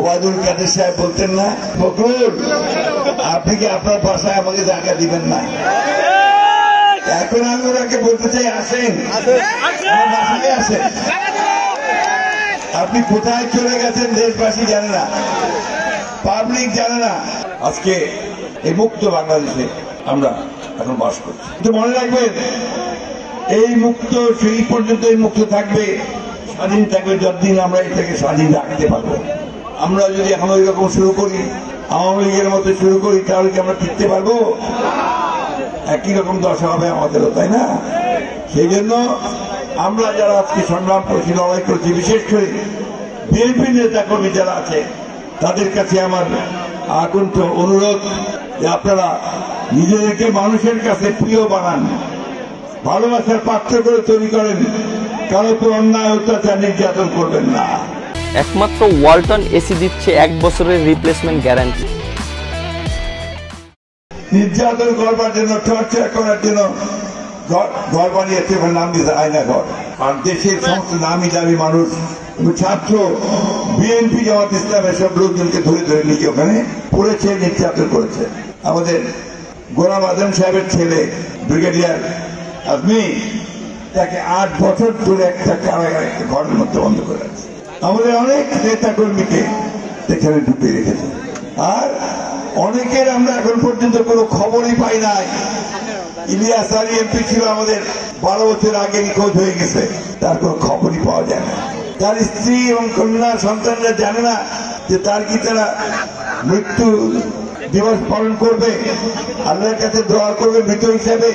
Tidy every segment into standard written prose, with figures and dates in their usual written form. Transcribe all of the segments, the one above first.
ওবায়দুল কাদের সাহেব বলতেন না, ফখরুল আপনি কি আপনার বাসায় আমাকে জায়গা দিবেন না? এখন আমি ওনাকে বলতে চাই, আসেন আমার বাসায় আসেন। আপনি কোথায় চলে গেছেন দেশবাসী জানে না, পাবলিক জানে না। আজকে এই মুক্ত বাংলাদেশে আমরা এখন বাস করছি। কিন্তু মনে রাখবেন, এই মুক্ত সেই পর্যন্ত এই মুক্ত থাকবে, স্বাধীন থাকবে যতদিন আমরা এটাকে স্বাধীন রাখতে পারবো। আমরা যদি এখন ওই রকম শুরু করি, আওয়ামী লীগের মতো শুরু করি, তাহলে কি আমরা টিকতে পারবো? একই রকম দশা হবে আমাদেরও, তাই না? সেই জন্য আমরা যারা আজকে সংগ্রাম করছি, লড়াই করছি, বিশেষ করে বিএনপি নেতা কর্মী যারা আছে, তাদের কাছে আমার আকুণ্ঠ অনুরোধ যে আপনারা নিজেদেরকে মানুষের কাছে প্রিয় বানান, ভালোবাসার পাত্র করে তৈরি করেন, কারো উপর অন্যায় অত্যাচার নির্যাতন করবেন না। একমাত্র ওয়ালটন এসি দিচ্ছে 1 বছরের রিপ্লেসমেন্ট গ্যারান্টি। নির্যাতন করবার জন্য, টর্চার করার জন্য ঘর বানিয়েছে, নাম দিয়েছে আয়না ঘর। আর দেশের সমস্ত নামি দামি মানুষ, ছাত্র, বিএনপি, জামাত ইসলামের সব লোকজনকে ধরে ধরে নিয়ে ওখানে পড়েছে, নির্যাতন করেছে। আমাদের গোলাম আজম সাহেবের ছেলে ব্রিগেডিয়ার আজমি, তাকে 8 বছর ধরে একটা কারাগারে, একটা ঘরের মধ্যে বন্ধ করে আছে। আমাদের অনেক নেতা কর্মীকে এখানে ঢুকে রেখেছে, আর অনেকের আমরা এখন পর্যন্ত কোনো খবরই পাই নাই। ইলিয়াস আলী এমপি ছিল আমাদের, 12 বছর আগে নিখোঁজ হয়ে গেছে, তার কোনো খবরই পাওয়া যায় না। তার স্ত্রী এবং কন্যা সন্তানরা জানে না যে তার কি তারা মৃত্যু দিবস পালন করবে, আল্লাহর কাছে দোয়া করবে মৃত হিসেবে,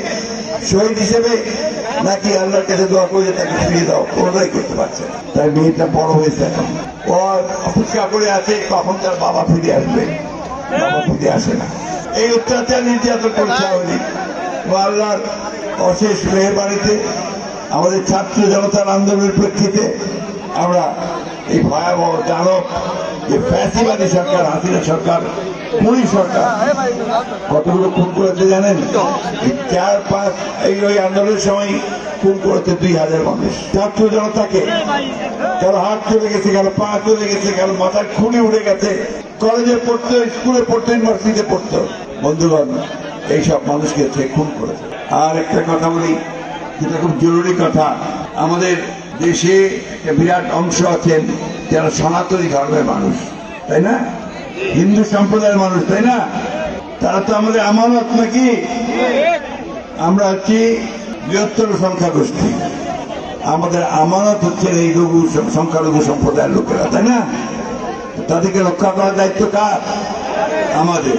শহীদ হিসেবে, নাকি আল্লাহর কাছে দোয়া করে তাকে ফিরিয়ে দাও, কোনোটাই করতে পারছে না। তাই মেয়েটা বড় হয়েছে, এখন ও অপেক্ষা করে আছে কখন তার বাবা ফিরে আসবে, বাবা ফিরে আসে না। এই অত্যাচার নির্যাতন করছে আওয়ামী। আল্লাহর অশেষ মেহেরবানিতে আমাদের ছাত্র জনতার আন্দোলনের প্রেক্ষিতে আমরা এই ভয়াবহ দানব যে ফ্যাসিবাদী সরকার, হাসিনা সরকার, পুলিশ সরকার কতগুলো খুন করেছে জানেন? 4-5 এই আন্দোলনের সময় খুন করেছে 2000 মানুষ। ছাত্র জনতাকে কারো হাত চলে গেছে, কারো পা চলে গেছে, কারো মাথার খুলি উড়ে গেছে, কলেজে পড়তো, স্কুলে পড়তো, ইউনিভার্সিটিতে পড়তো। বন্ধুগণ, এইসব মানুষকে সে খুন করেছে। আর একটা কথা বলি, যেটা খুব জরুরি কথা, আমাদের দেশে একটা বিরাট অংশ আছেন যারা সনাতনী ধর্মের মানুষ, তাই না? হিন্দু সম্প্রদায়ের মানুষ, তাই না? তারা তো আমাদের আমানত নাকি? আমরা হচ্ছি বৃহত্তর সংখ্যাগোষ্ঠী, আমাদের আমানত হচ্ছে এই সংখ্যালঘু সম্প্রদায়ের লোকেরা, তাই না? তাদেরকে রক্ষা করার দায়িত্ব কার? আমাদের।